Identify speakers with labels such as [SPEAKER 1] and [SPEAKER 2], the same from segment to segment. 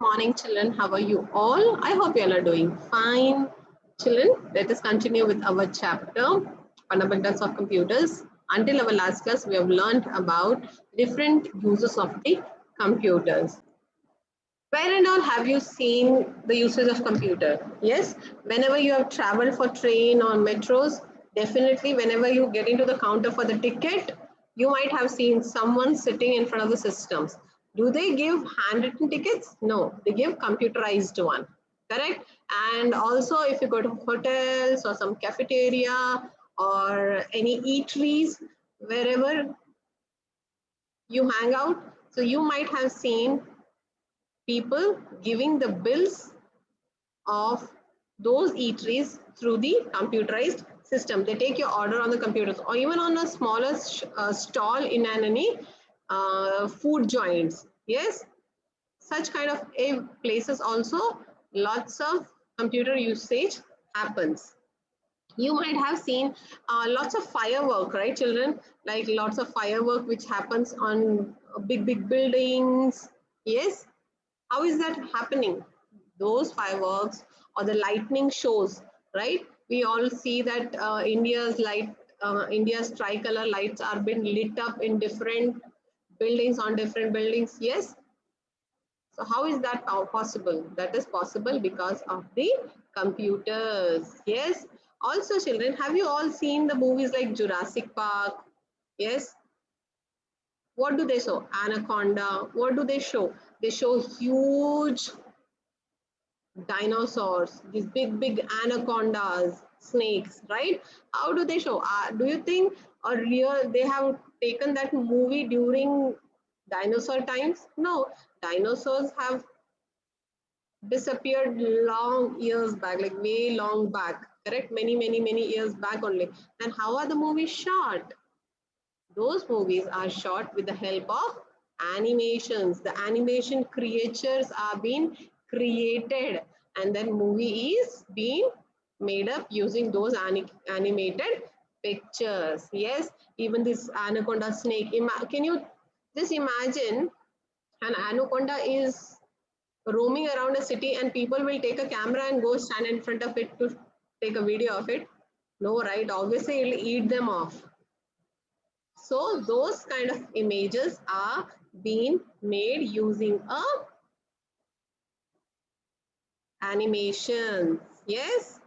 [SPEAKER 1] Morning, children. How are you all? I hope you all are doing fine. Children, let us continue with our chapter, Fundamentals of Computers. Until our last class, we have learned about different uses of the computers. Where and all have you seen the usage of computer? Yes, whenever you have traveled for train or metros, definitely whenever you get into the counter for the ticket, you might have seen someone sitting in front of the systems. Do they give handwritten tickets? No, they give computerized one. Correct? And also if you go to hotels or some cafeteria or any eateries, wherever you hang out, so you might have seen people giving the bills of those eateries through the computerized system. They take your order on the computers or even on a smaller stall in any food joints. Yes, such kind of places also lots of computer usage happens. You might have seen lots of firework, right, children? Like lots of firework which happens on big buildings. Yes, how is that happening? Those fireworks or the lightning shows, right? We all see that India's tricolor lights are being lit up in different buildings on different buildings. Yes. So how is that possible? That is possible because of the computers. Yes. Also, children, have you all seen the movies like Jurassic Park? Yes. What do they show? Anaconda. What do they show? They show huge dinosaurs, these big anacondas, snakes, right? How do they show? Do you think a real they have taken that movie during dinosaur times? No, dinosaurs have disappeared long years back, like way long back, correct? Many years back only. And how are the movies shot? Those movies are shot with the help of animations. The animation creatures are being created and then movie is being made up using those animated pictures. Yes, even this anaconda snake. Can you just imagine an anaconda is roaming around a city and people will take a camera and go stand in front of it to take a video of it? No, right? Obviously, it'll eat them off. So those kind of images are being made using a animations. Yes.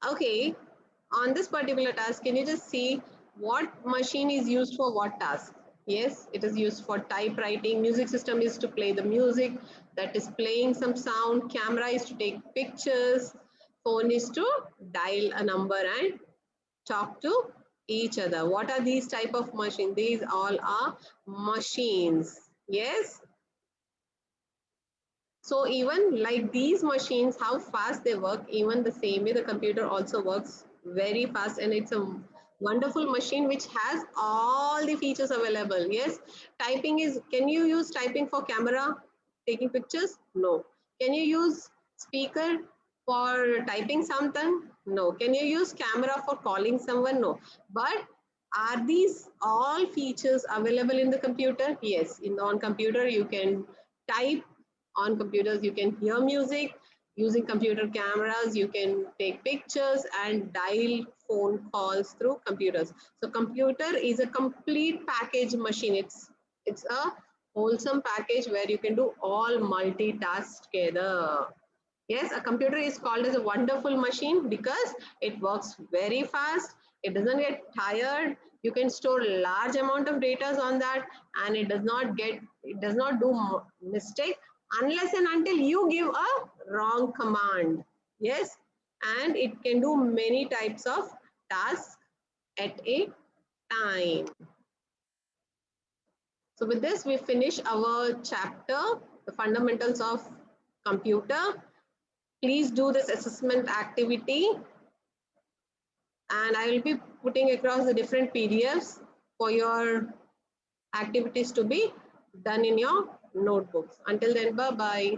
[SPEAKER 1] Okay. On this particular task, can you just see what machine is used for what task? Yes, it is used for typewriting. Music system is to play the music that is playing some sound. Camera is to take pictures. Phone is to dial a number and talk to each other. What are these type of machines? These all are machines. Yes. So even like these machines, how fast they work, even the same way the computer also works very fast, and it's a wonderful machine which has all the features available. Yes. Typing is, can you use typing for camera taking pictures? No. Can you use speaker for typing something? No. Can you use camera for calling someone? No. But are these all features available in the computer? Yes. On computer you can type, on computers you can hear music, using computer cameras you can take pictures and dial phone calls through computers. So computer is a complete package machine. It's a wholesome package where you can do all multitask together. Yes, a computer is called as a wonderful machine because it works very fast. It doesn't get tired. You can store large amount of data on that, and it does not do mistake unless and until you give a wrong command. Yes, and it can do many types of tasks at a time. So with this, we finish our chapter, the fundamentals of computer. Please do this assessment activity, and I will be putting across the different PDFs for your activities to be done in your notebooks. Until then, bye-bye.